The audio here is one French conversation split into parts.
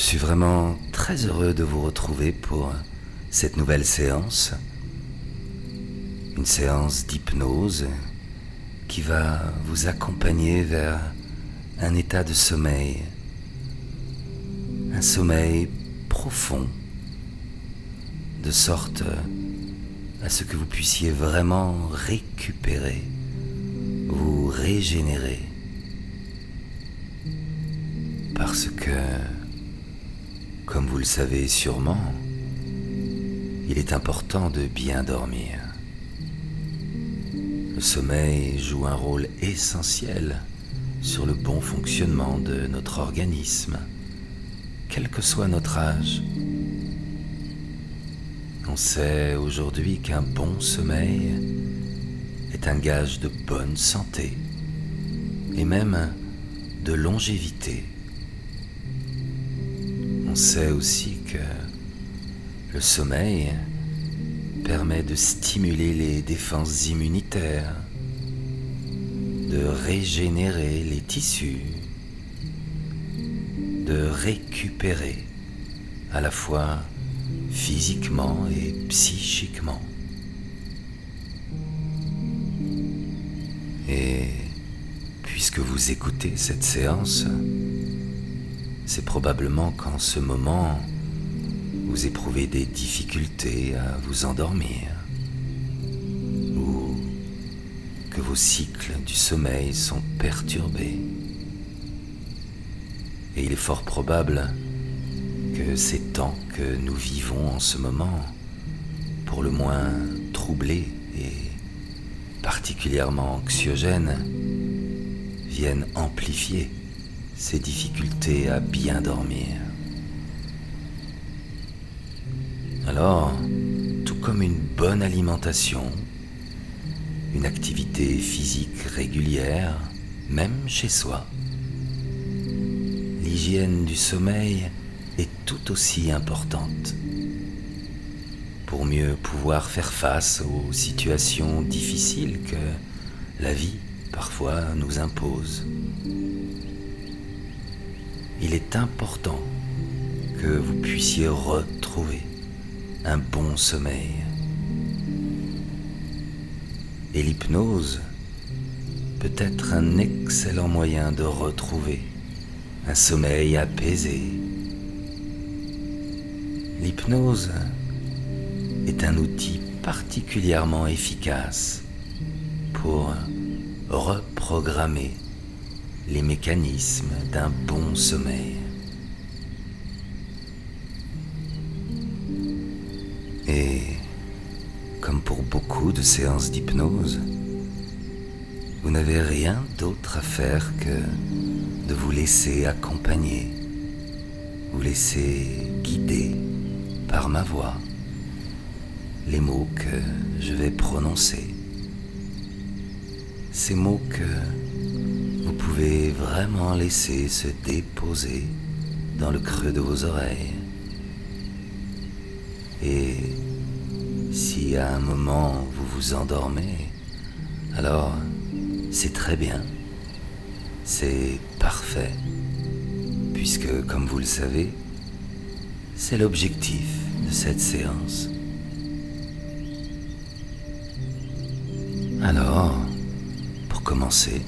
suis vraiment très heureux de vous retrouver pour cette nouvelle séance. Une séance d'hypnose qui va vous accompagner vers un état de sommeil. Un sommeil profond, de sorte à ce que vous puissiez vraiment récupérer, vous régénérer. Parce que, comme vous le savez sûrement, il est important de bien dormir. Le sommeil joue un rôle essentiel sur le bon fonctionnement de notre organisme, quel que soit notre âge. On sait aujourd'hui qu'un bon sommeil est un gage de bonne santé et même de longévité. On sait aussi que le sommeil permet de stimuler les défenses immunitaires, de régénérer les tissus, de récupérer à la fois physiquement et psychiquement. Et puisque vous écoutez cette séance, c'est probablement qu'en ce moment, vous éprouvez des difficultés à vous endormir ou que vos cycles du sommeil sont perturbés. Et il est fort probable que ces temps que nous vivons en ce moment, pour le moins troublés et particulièrement anxiogènes, viennent amplifier ces difficultés à bien dormir. Alors, tout comme une bonne alimentation, une activité physique régulière, même chez soi, l'hygiène du sommeil est tout aussi importante pour mieux pouvoir faire face aux situations difficiles que la vie parfois nous impose. Il est important que vous puissiez retrouver un bon sommeil. Et l'hypnose peut être un excellent moyen de retrouver un sommeil apaisé. L'hypnose est un outil particulièrement efficace pour reprogrammer les mécanismes d'un bon sommeil. Et comme pour beaucoup de séances d'hypnose, vous n'avez rien d'autre à faire que de vous laisser accompagner, vous laisser guider par ma voix, les mots que je vais prononcer. Ces mots que vous pouvez vraiment laisser se déposer dans le creux de vos oreilles. Et si à un moment vous vous endormez, alors c'est très bien, c'est parfait, puisque comme vous le savez, c'est l'objectif de cette séance. Alors, pour commencer,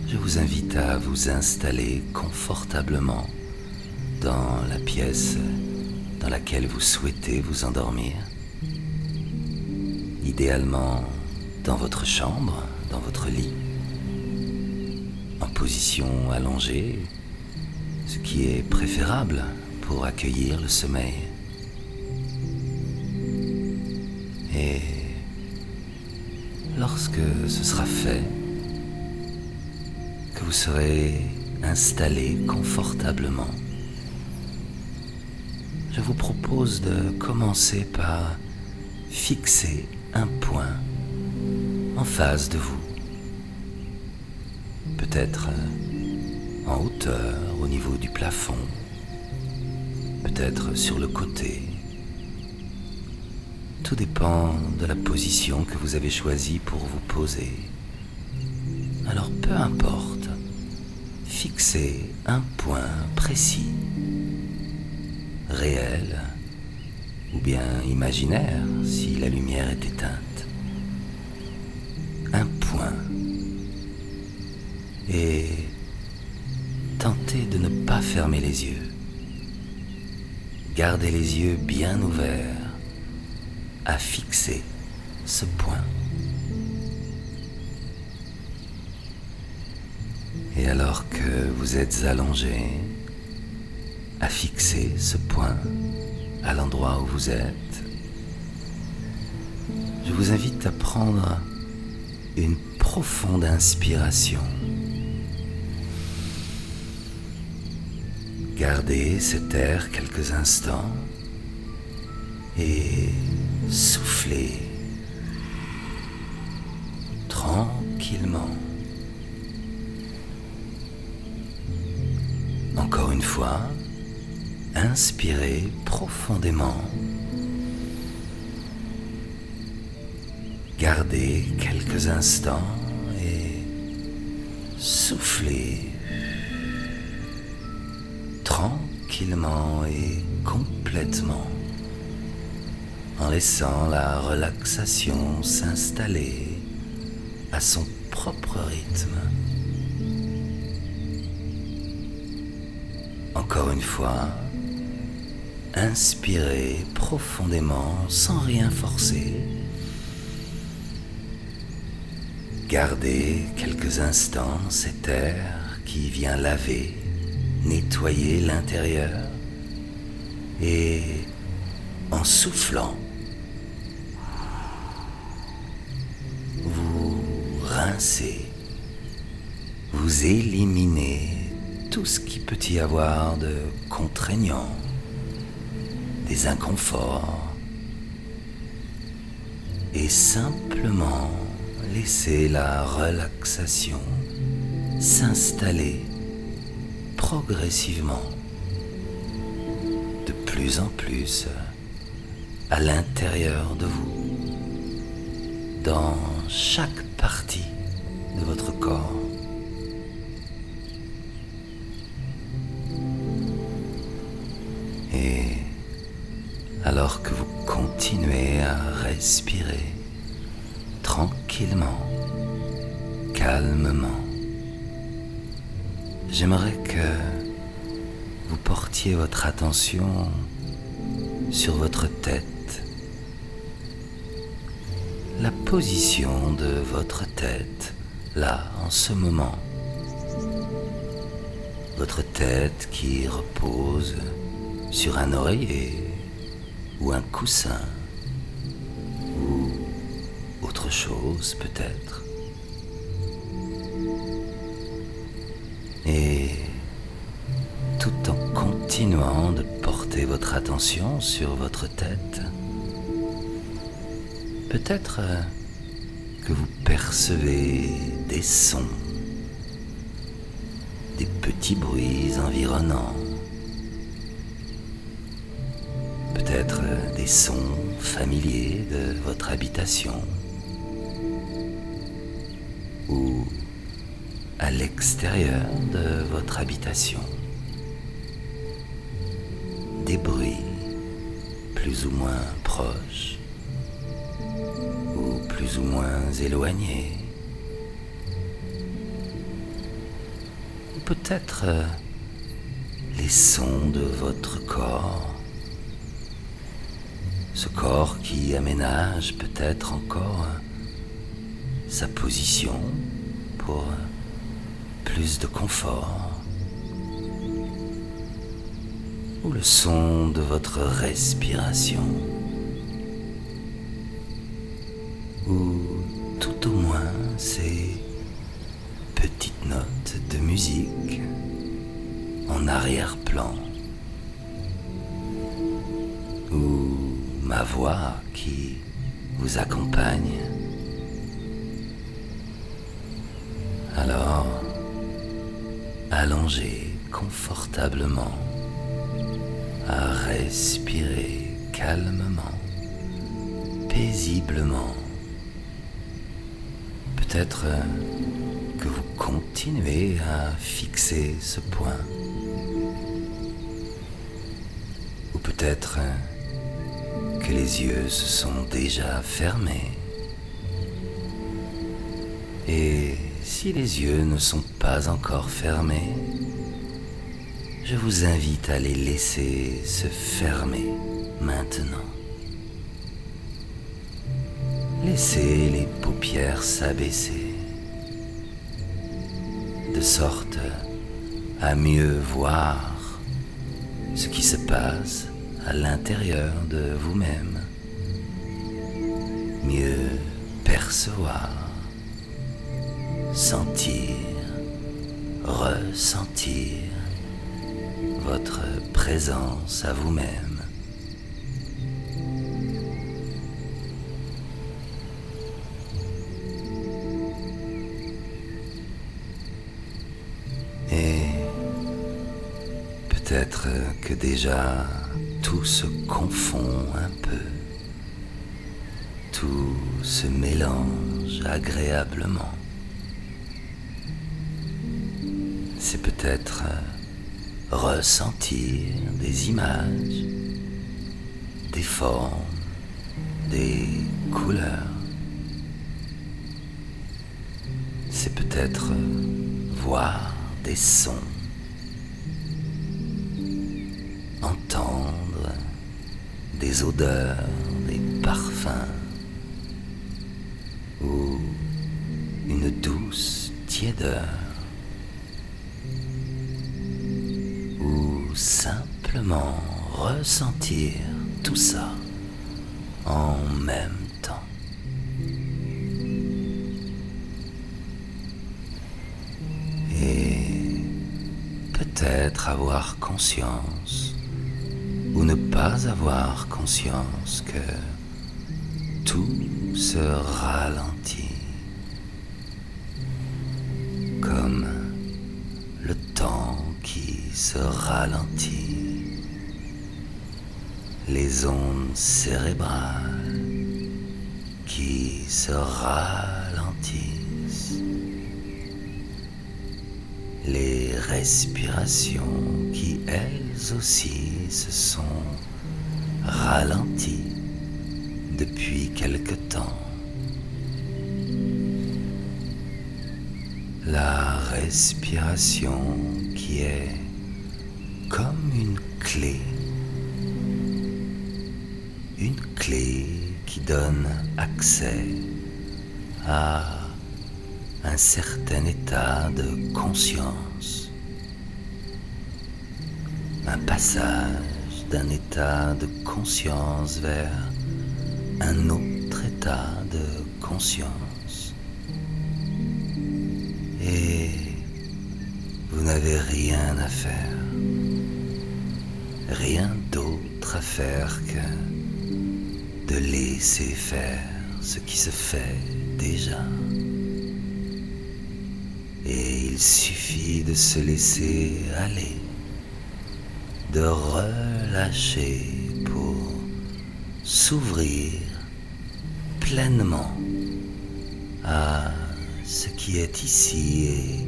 je vous invite à vous installer confortablement dans la pièce dans laquelle vous souhaitez vous endormir. Idéalement dans votre chambre, dans votre lit, en position allongée, ce qui est préférable pour accueillir le sommeil. Et lorsque ce sera fait, que vous serez installé confortablement, je vous propose de commencer par fixer un point en face de vous. Peut-être en hauteur au niveau du plafond, peut-être sur le côté. Tout dépend de la position que vous avez choisie pour vous poser. Alors peu importe, fixez un point précis réel ou bien imaginaire si la lumière est éteinte. Un point. Et tentez de ne pas fermer les yeux. Gardez les yeux bien ouverts à fixer ce point. Et alors que vous êtes allongé, à fixer ce point à l'endroit où vous êtes, je vous invite à prendre une profonde inspiration. Gardez cet air quelques instants et soufflez tranquillement. Encore une fois, inspirez profondément. Gardez quelques instants et soufflez tranquillement et complètement, en laissant la relaxation s'installer à son propre rythme. Encore une fois, inspirez profondément sans rien forcer. Gardez quelques instants cet air qui vient laver, nettoyer l'intérieur et en soufflant, vous rincez, vous éliminez tout ce qui peut y avoir de contraignant, des inconforts, et simplement laissez la relaxation s'installer progressivement, de plus en plus à l'intérieur de vous, dans chaque partie de votre corps. Et alors que vous continuez à respirer tranquillement, calmement, j'aimerais que vous portiez votre attention sur votre tête, la position de votre tête, là, en ce moment. Votre tête qui repose sur un oreiller ou un coussin ou autre chose peut-être. Et tout en continuant de porter votre attention sur votre tête, peut-être que vous percevez des sons, des petits bruits environnants, peut-être des sons familiers de votre habitation ou à l'extérieur de votre habitation, des bruits plus ou moins proches ou plus ou moins éloignés, ou peut-être les sons de votre corps, ce corps qui aménage peut-être encore sa position pour plus de confort, ou le son de votre respiration, ou tout au moins ces petites notes de musique en arrière-plan, ou ma voix qui vous accompagne. Alors, allongez confortablement, à respirer calmement, paisiblement. Peut-être que vous continuez à fixer ce point. Ou Peut-être que les yeux se sont déjà fermés. Et si les yeux ne sont pas encore fermés, je vous invite à les laisser se fermer maintenant. Laissez les paupières s'abaisser, de sorte à mieux voir ce qui se passe à l'intérieur de vous-même, mieux percevoir, sentir, ressentir votre présence à vous-même. Et peut-être que déjà tout se confond un peu, tout se mélange agréablement. C'est peut-être ressentir des images, des formes, des couleurs. C'est peut-être voir des sons, entendre des odeurs, des parfums, ou une douce tiédeur, ou simplement ressentir tout ça en même temps. Et peut-être avoir conscience ou ne pas avoir conscience que tout se ralentit, comme le temps qui se ralentit, les ondes cérébrales qui se ralentissent, les respirations qui elles aussi se sont ralenties depuis quelque temps. La respiration qui est comme une clé qui donne accès à un certain état de conscience, un passage d'un état de conscience vers un autre état de conscience. Et vous n'avez rien à faire, rien d'autre à faire que de laisser faire ce qui se fait déjà. Et il suffit de se laisser aller, de relâcher pour s'ouvrir pleinement à ce qui est ici et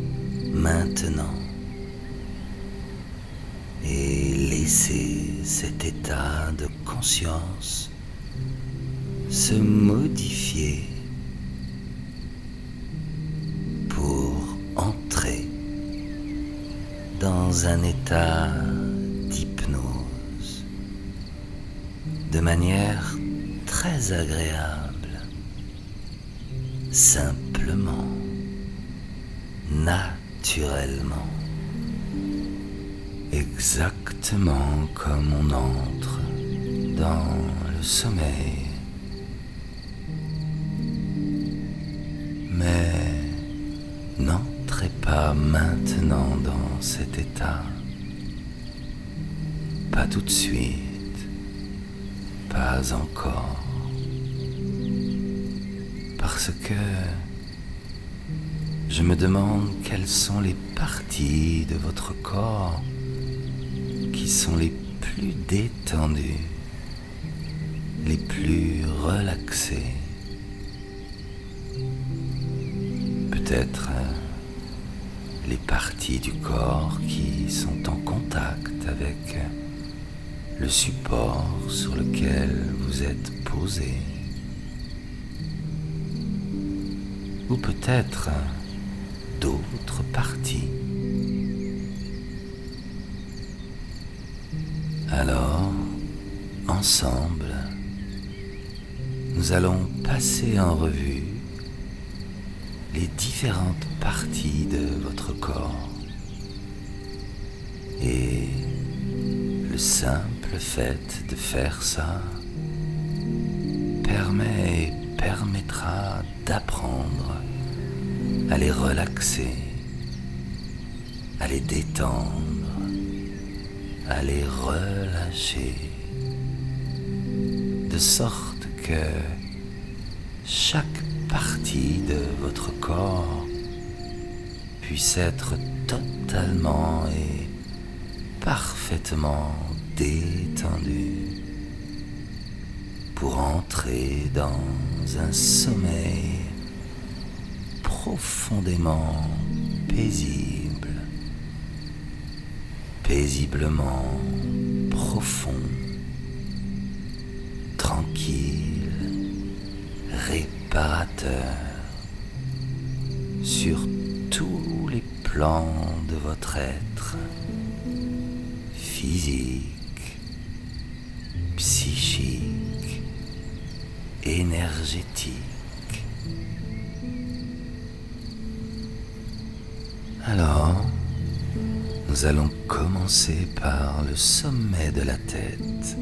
maintenant, et laisser cet état de conscience se modifier pour entrer dans un état d'hypnose de manière très agréable, simplement, naturellement, exactement comme on entre dans le sommeil. Mais n'entrez pas maintenant dans cet état, pas tout de suite, pas encore, parce que je me demande quelles sont les parties de votre corps qui sont les plus détendues, les plus relaxées. Peut-être les parties du corps qui sont en contact avec le support sur lequel vous êtes posé, ou peut-être d'autres parties. Alors, ensemble, nous allons passer en revue les différentes parties de votre corps. Et le simple fait de faire ça permettra d'apprendre à les relaxer, à les détendre, à les relâcher, de sorte que chaque partie de votre corps puisse être totalement et parfaitement détendue pour entrer dans un sommeil profondément paisible, paisiblement profond, tranquille, réparateur sur tous les plans de votre être, physique, psychique, énergétique. Alors, nous allons commencer par le sommet de la tête,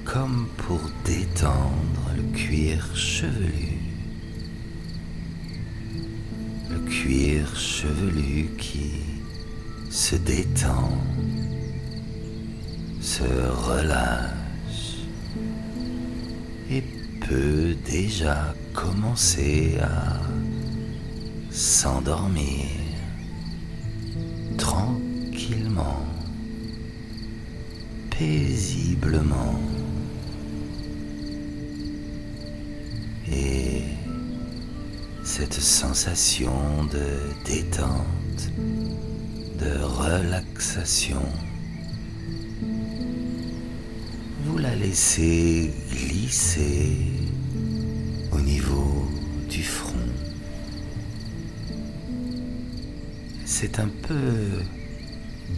comme pour détendre le cuir chevelu. Le cuir chevelu qui se détend, se relâche et peut déjà commencer à s'endormir tranquillement, paisiblement. Et cette sensation de détente, de relaxation, vous la laissez glisser au niveau du front. C'est un peu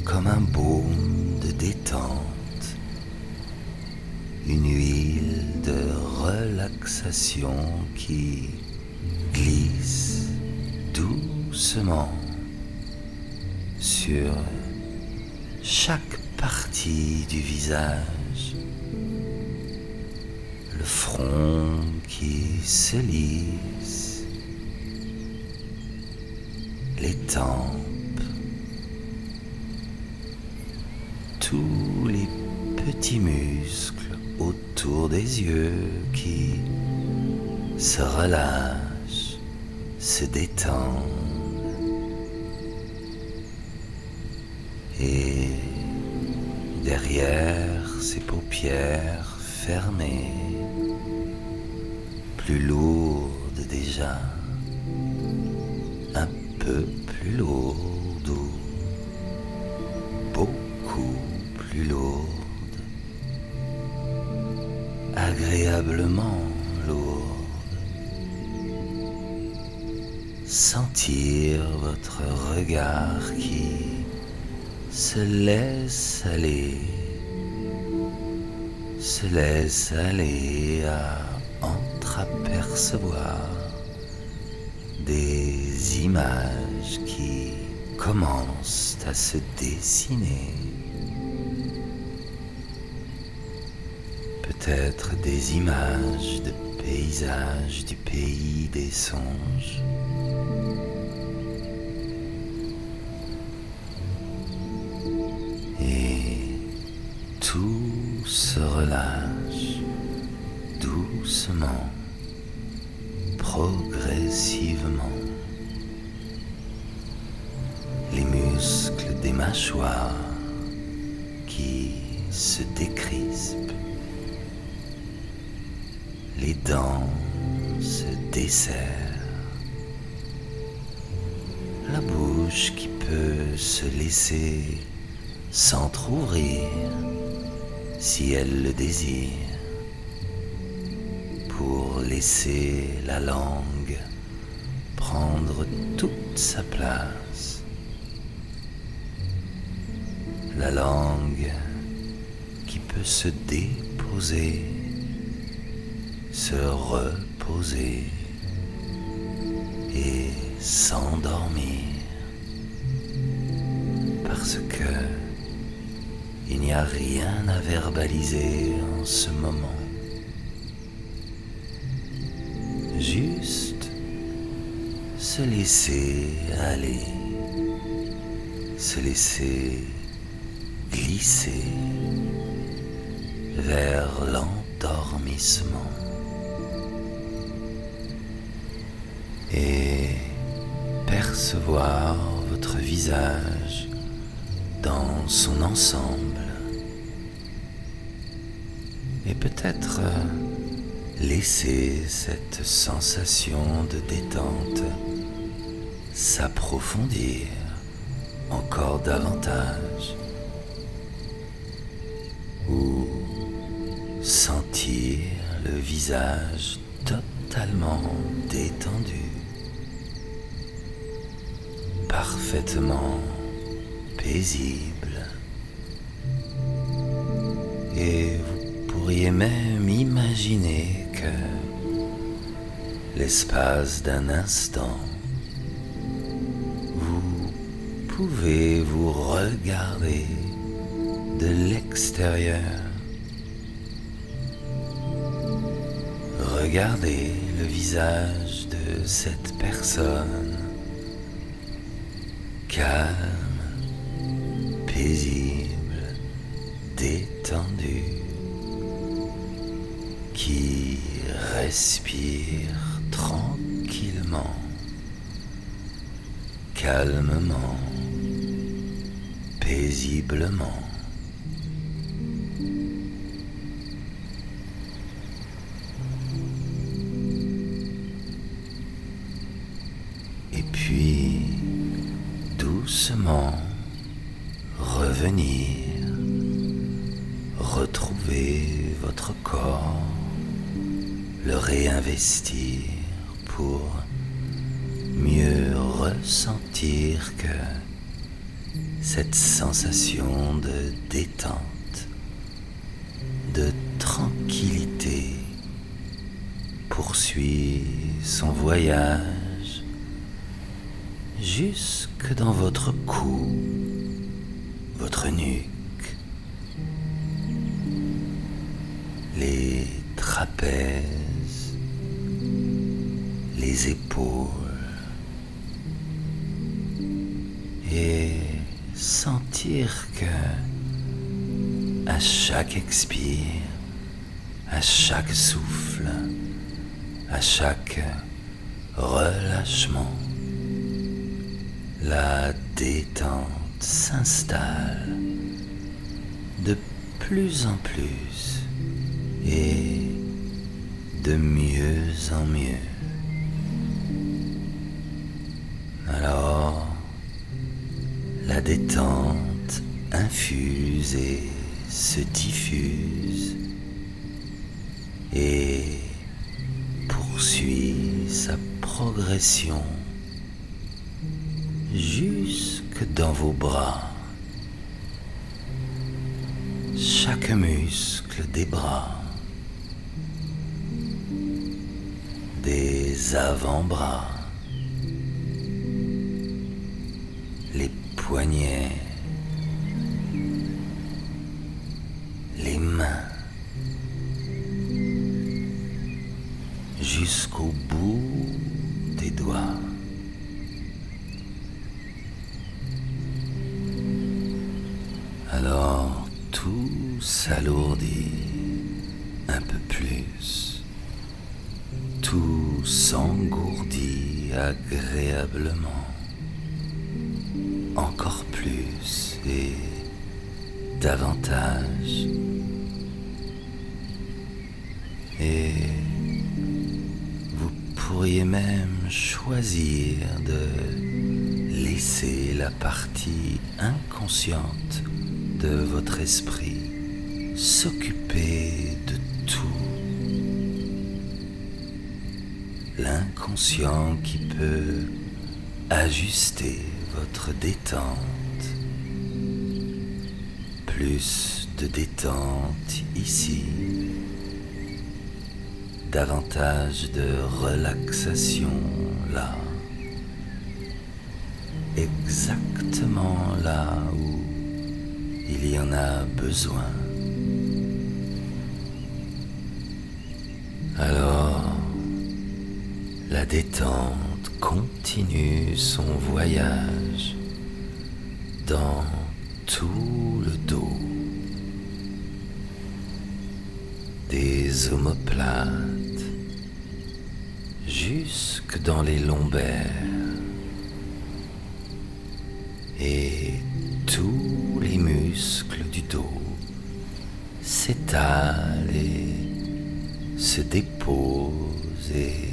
comme un baume de détente, une huile de relaxation qui glisse doucement sur chaque partie du visage, le front qui se lisse, les tempes, tous les petits muscles autour des yeux qui se relâchent, se détendent. Et derrière ces paupières fermées, plus lourdes déjà, un peu plus lourdes ou beaucoup plus lourdes, agréablement lourdes. Sentir votre regard qui se laisse aller à entreapercevoir des images qui commencent à se dessiner. Peut-être des images de paysages du pays des songes. Et tout se relâche doucement, progressivement. Les muscles des mâchoires qui se décrispent. Les dents se desserrent. La bouche qui peut se laisser s'entr'ouvrir si elle le désire, pour laisser la langue prendre toute sa place. La langue qui peut se déposer, se reposer et s'endormir, parce que il n'y a rien à verbaliser en ce moment. Juste se laisser aller, se laisser glisser vers l'endormissement et percevoir votre visage dans son ensemble et peut-être laisser cette sensation de détente s'approfondir encore davantage ou sentir le visage totalement détendu, parfaitement paisible, et vous pourriez même imaginer que l'espace d'un instant, vous pouvez vous regarder de l'extérieur. Regardez le visage de cette personne, calme, paisible, détendue, qui respire tranquillement, calmement, paisiblement. Et puis, doucement, revenir, retrouver votre corps, le réinvestir pour mieux ressentir que cette sensation de détente, de tranquillité poursuit son voyage jusque dans votre cou, votre nuque, les trapèzes, les épaules, et sentir que à chaque expire, à chaque souffle, à chaque relâchement, la détente s'installe de plus en plus et de mieux en mieux. Alors, la détente infuse et se diffuse et poursuit sa progression jusque dans vos bras. Chaque muscle des bras, des avant-bras, les poignets, les mains, jusqu'au bout des doigts. Alors tout s'alourdit un peu plus, tout s'engourdit agréablement, encore plus et davantage. Et vous pourriez même choisir de laisser la partie inconsciente de votre esprit s'occuper de tout. L'inconscient qui peut ajuster votre détente. Plus de détente ici. Davantage de relaxation là. Exactement là où il y en a besoin. Alors, la détente continue son voyage dans tout le dos, des omoplates jusque dans les lombaires et tous les muscles du dos s'étalent et se déposent et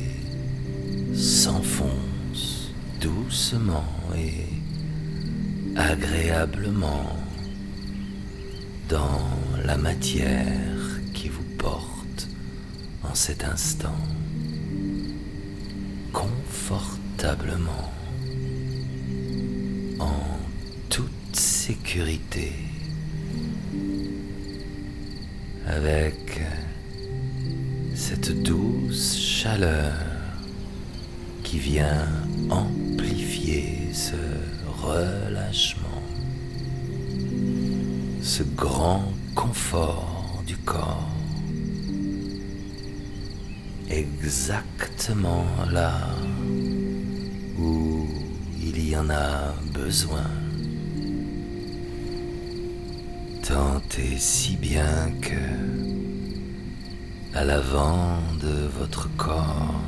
s'enfoncent doucement et agréablement dans la matière qui vous porte en cet instant, confortablement, en toute sécurité, avec cette douce chaleur qui vient amplifier ce relâchement, ce grand confort du corps, exactement là où il y en a besoin, tant et si bien que à l'avant de votre corps,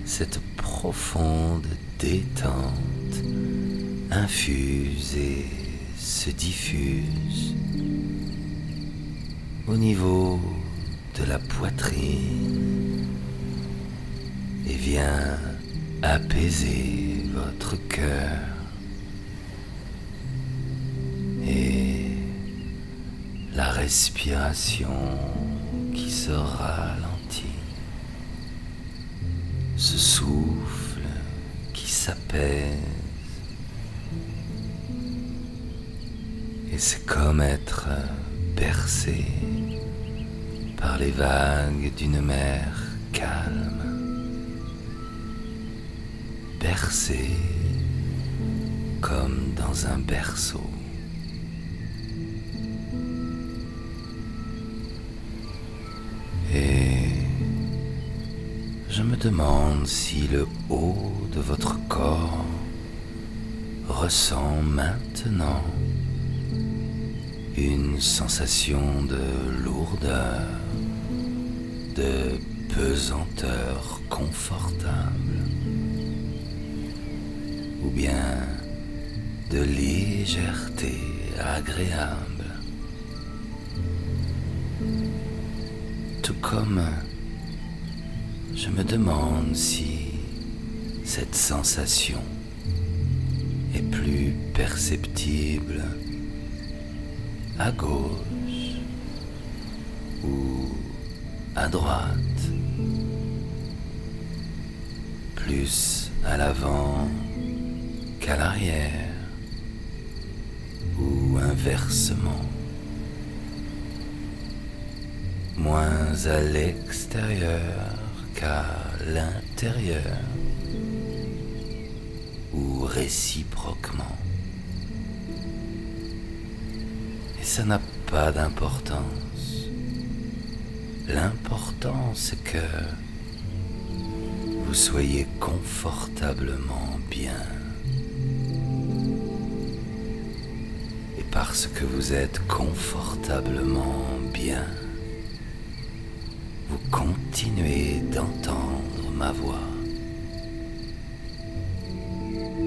cette profonde détente infuse et se diffuse au niveau de la poitrine et vient apaiser votre cœur et la respiration qui se ralentit, ce souffle qui s'apaise, et c'est comme être bercé par les vagues d'une mer calme, bercé comme dans un berceau. Et je me demande si le haut de votre corps ressent maintenant une sensation de lourdeur, de pesanteur confortable, ou bien de légèreté agréable. Tout comme je me demande si cette sensation est plus perceptible à gauche ou à droite, plus à l'avant qu'à l'arrière ou inversement, moins à l'extérieur qu'à l'intérieur ou réciproquement. Et ça n'a pas d'importance. L'important, c'est que vous soyez confortablement bien. Et parce que vous êtes confortablement bien, vous continuez d'entendre ma voix.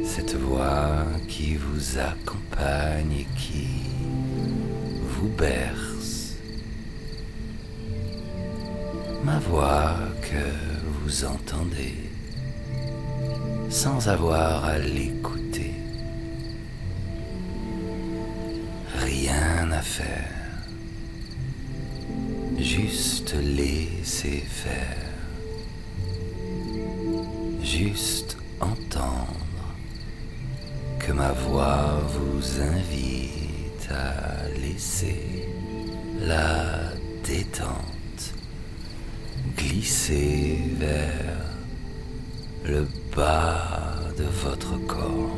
Cette voix qui vous accompagne et qui vous berce. Ma voix que vous entendez sans avoir à l'écouter. à faire, juste laisser faire, juste entendre que ma voix vous invite à laisser la détente glisser vers le bas de votre corps.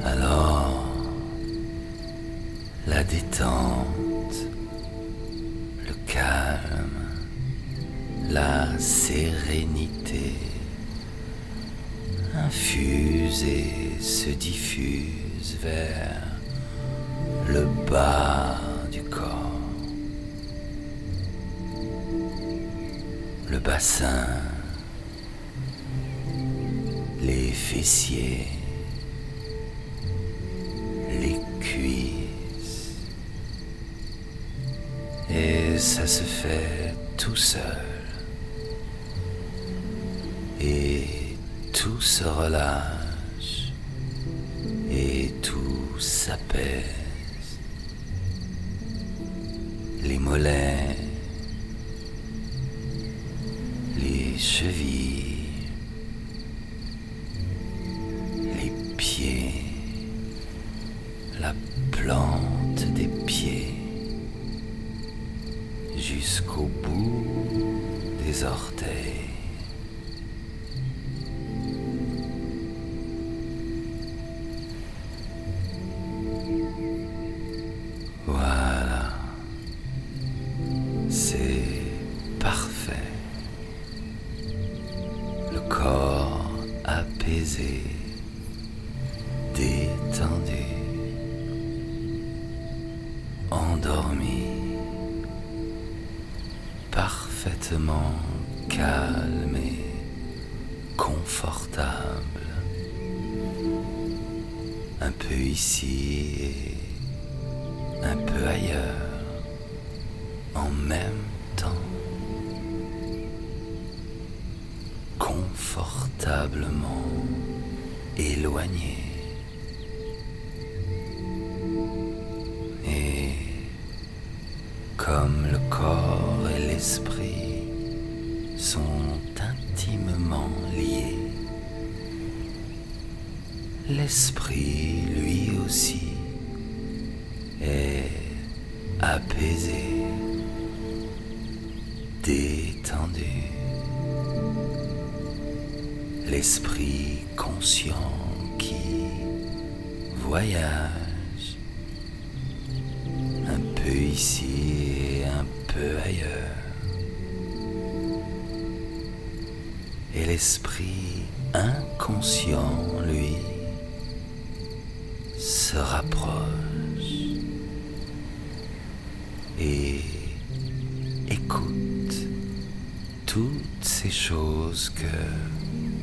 Alors, la détente, le calme, la sérénité infuse et se diffuse vers le bas du corps, le bassin, les fessiers, les cuisses, et ça se fait tout seul, et tout se relâche, et tout s'apaise. Les mollets, les chevilles, les pieds, la plante des pieds, jusqu'au bout des orteils. Voilà, c'est parfait. Le corps apaisé, détendu, endormi, parfaitement calme et confortable, un peu ici et un peu ailleurs, en même temps, confortablement éloigné. Et comme le corps et l'esprit sont intimement liés, l'esprit lui aussi est apaisé, détendu. L'esprit conscient qui voyage un peu ici et un peu ailleurs. Et l'esprit inconscient, lui, se rapproche et écoute toutes ces choses que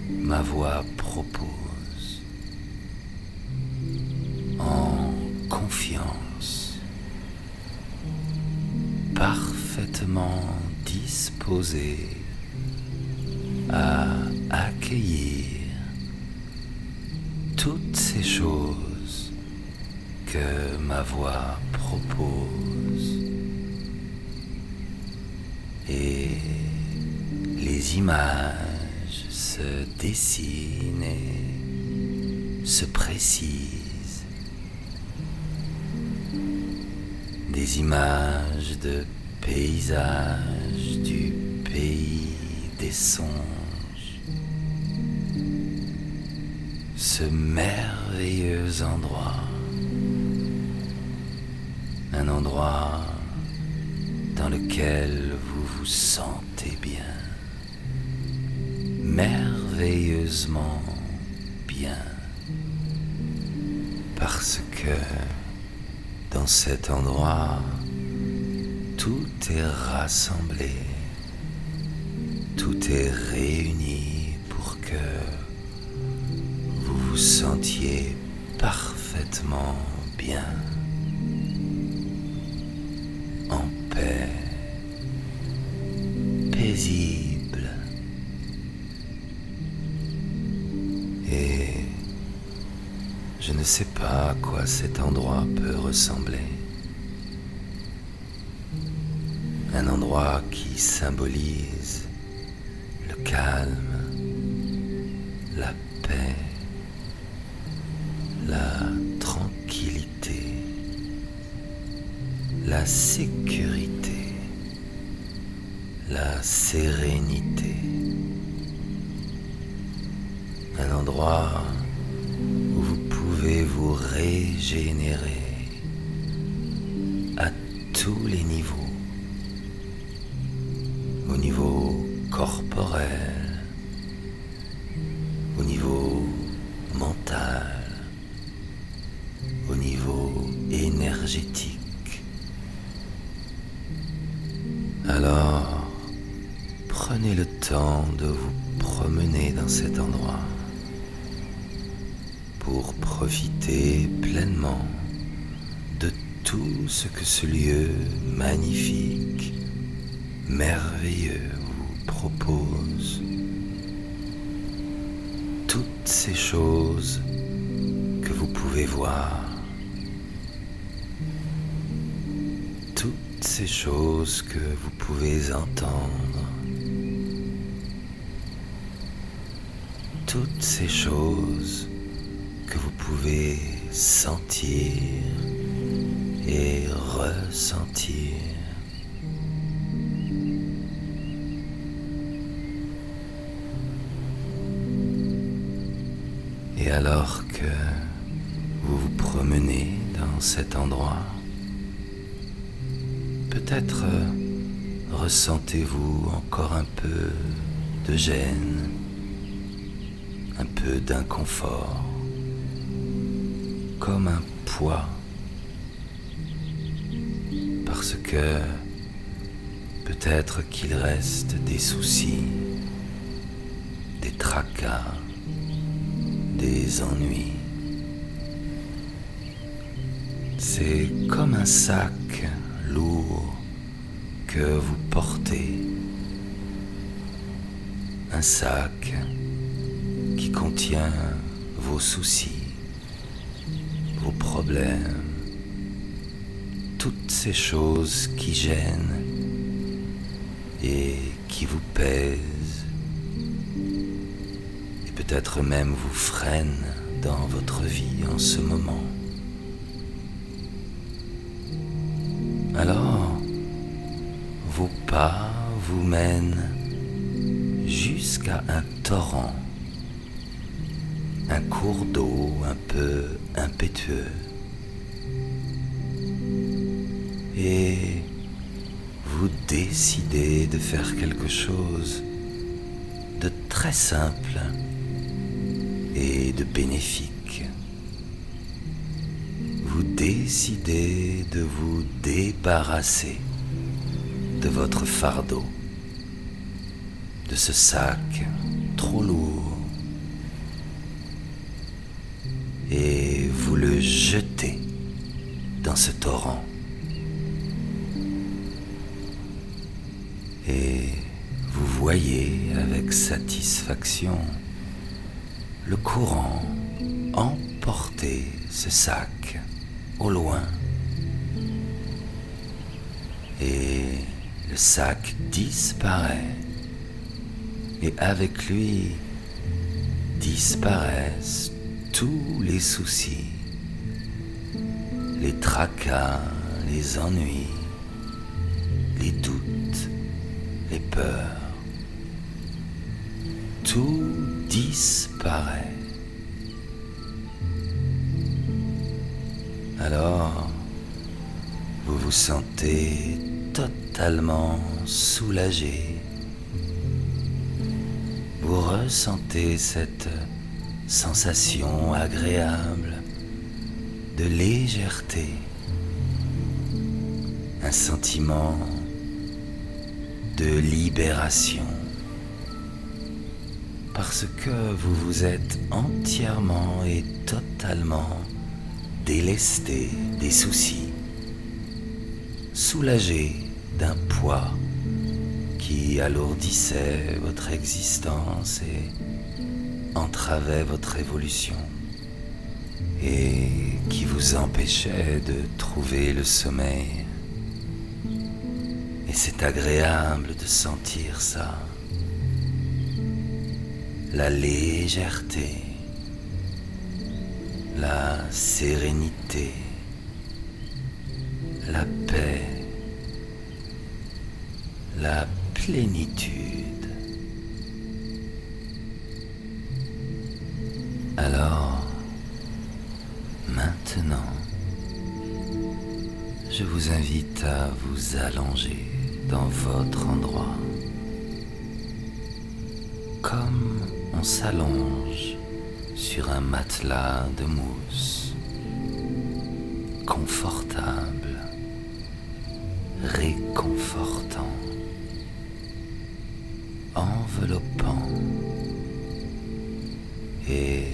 ma voix propose en confiance, parfaitement disposé à accueillir toutes ces choses que ma voix propose et les images se dessinent et se précisent, des images de paysages du pays des songes, ce merveilleux endroit, un endroit dans lequel vous vous sentez bien, merveilleusement bien, parce que dans cet endroit, tout est rassemblé, tout est réuni pour que vous vous sentiez parfaitement bien, en paix, paisible. Et je ne sais pas à quoi cet endroit peut ressembler. Un endroit qui symbolise le calme, la paix, la tranquillité, la sécurité, la sérénité. Un endroit où vous pouvez vous régénérer à tous les niveaux. Au niveau corporel, au niveau mental, au niveau énergétique. Alors, prenez le temps de vous promener dans cet endroit pour profiter pleinement de tout ce que ce lieu magnifique, merveilleux vous propose. Toutes ces choses que vous pouvez voir, toutes ces choses que vous pouvez entendre, toutes ces choses que vous pouvez sentir et ressentir. Et alors que vous vous promenez dans cet endroit, peut-être ressentez-vous encore un peu de gêne, un peu d'inconfort, comme un poids, parce que peut-être qu'il reste des soucis, des tracas, des ennuis. C'est comme un sac lourd que vous portez, un sac qui contient vos soucis, vos problèmes, toutes ces choses qui gênent et qui vous pèsent, et peut-être même vous freinent dans votre vie en ce moment. Alors, vos pas vous mènent jusqu'à un torrent, un cours d'eau un peu impétueux. Et vous décidez de faire quelque chose de très simple et de bénéfique. Vous décidez de vous débarrasser de votre fardeau, de ce sac trop lourd, et vous le jetez dans ce torrent. Et vous voyez avec satisfaction le courant emporter ce sac au loin. Et le sac disparaît. Et avec lui disparaissent tous les soucis, les tracas, les ennuis, les doutes, les peurs. Tout disparaît. Alors, vous vous sentez totalement soulagé. Vous ressentez cette sensation agréable de légèreté, un sentiment de libération, parce que vous vous êtes entièrement et totalement délesté des soucis, soulagé d'un poids qui alourdissait votre existence et entravait votre évolution. et qui vous empêchait de trouver le sommeil. Et c'est agréable de sentir ça. La légèreté, la sérénité, la paix, la plénitude. Alors, maintenant, je vous invite à vous allonger dans votre endroit, comme on s'allonge sur un matelas de mousse, confortable, réconfortant, enveloppant, et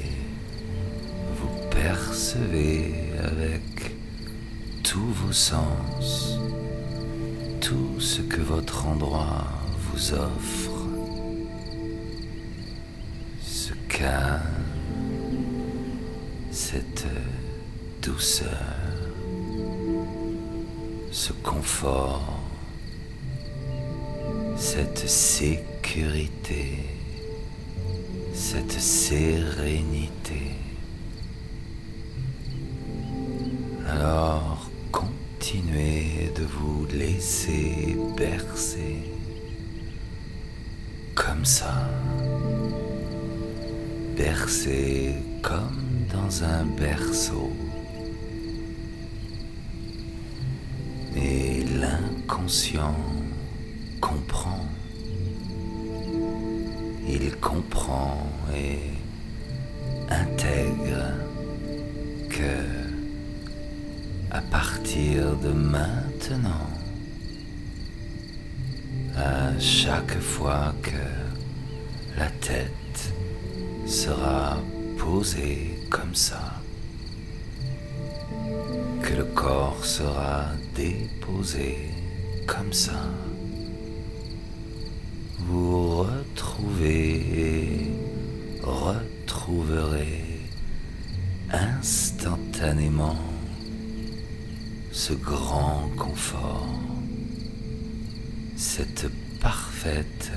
vous percevez avec tous vos sens tout ce que votre endroit vous offre. Ce calme, cette douceur, ce confort, cette sécurité, cette sérénité. Alors, continuez de vous laisser bercer comme ça, bercer comme dans un berceau. Et l'inconscient comprend. Il comprend et intègre que à partir de maintenant, à chaque fois que la tête sera posée comme ça, que le corps sera déposé comme ça, vous retrouvez et retrouverez instantanément ce grand confort, cette parfaite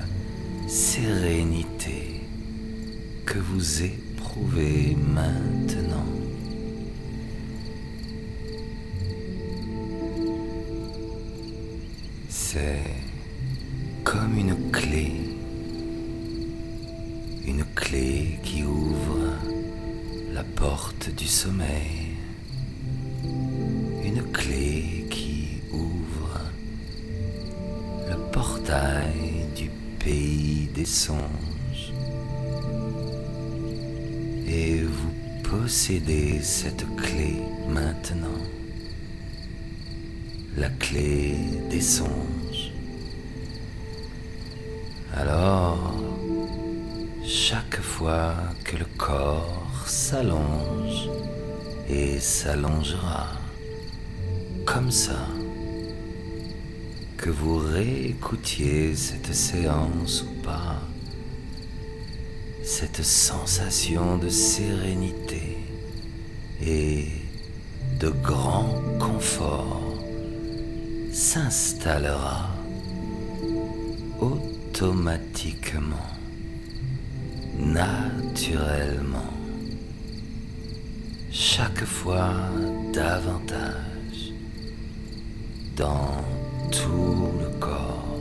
sérénité que vous éprouvez maintenant. C'est comme une clé qui ouvre la porte du sommeil, une clé qui ouvre le portail du pays des songes. Et vous possédez cette clé maintenant, la clé des songes. Alors, chaque fois que le corps s'allonge et s'allongera, comme ça, que vous réécoutiez cette séance ou pas, cette sensation de sérénité et de grand confort s'installera automatiquement, naturellement, chaque fois davantage dans tout le corps,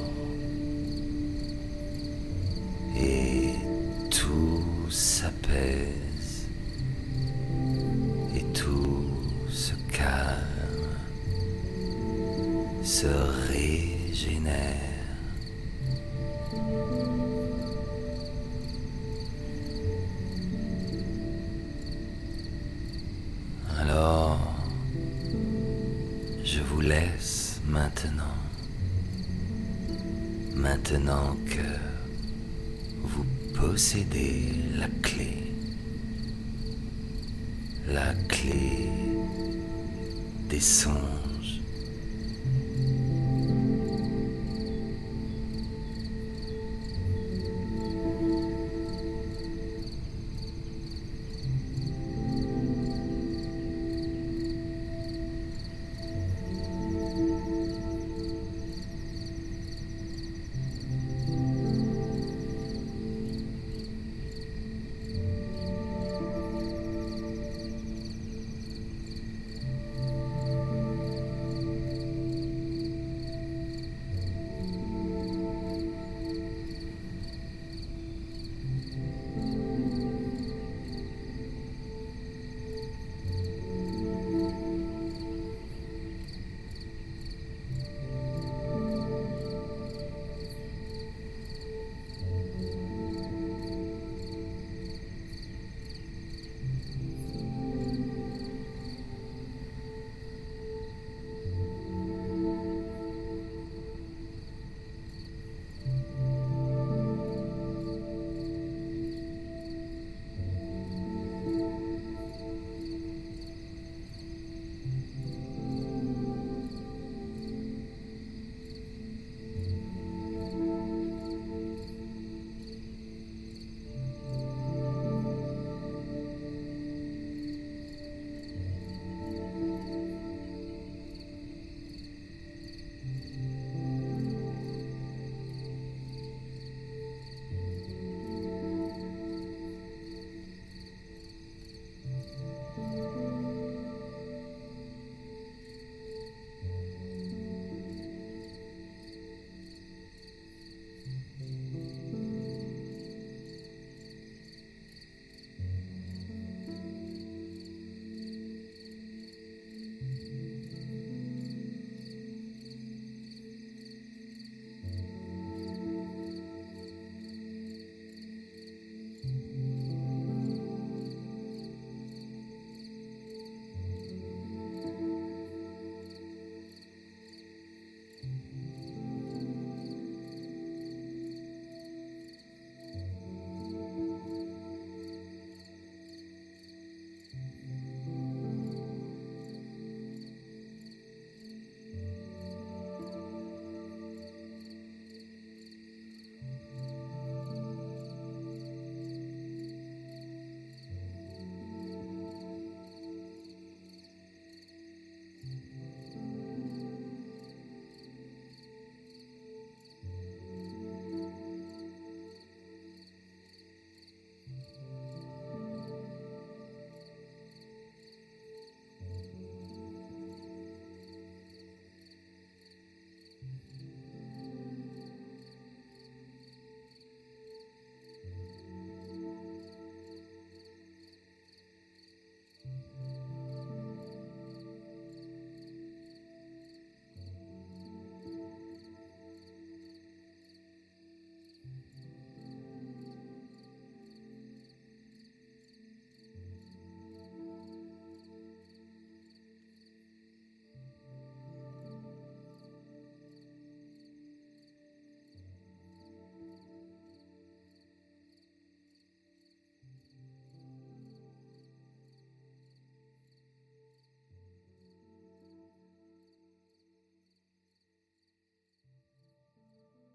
et tout s'apaise et tout se calme, se régénère. Alors, je vous laisse maintenant que vous possédez la clé des songes.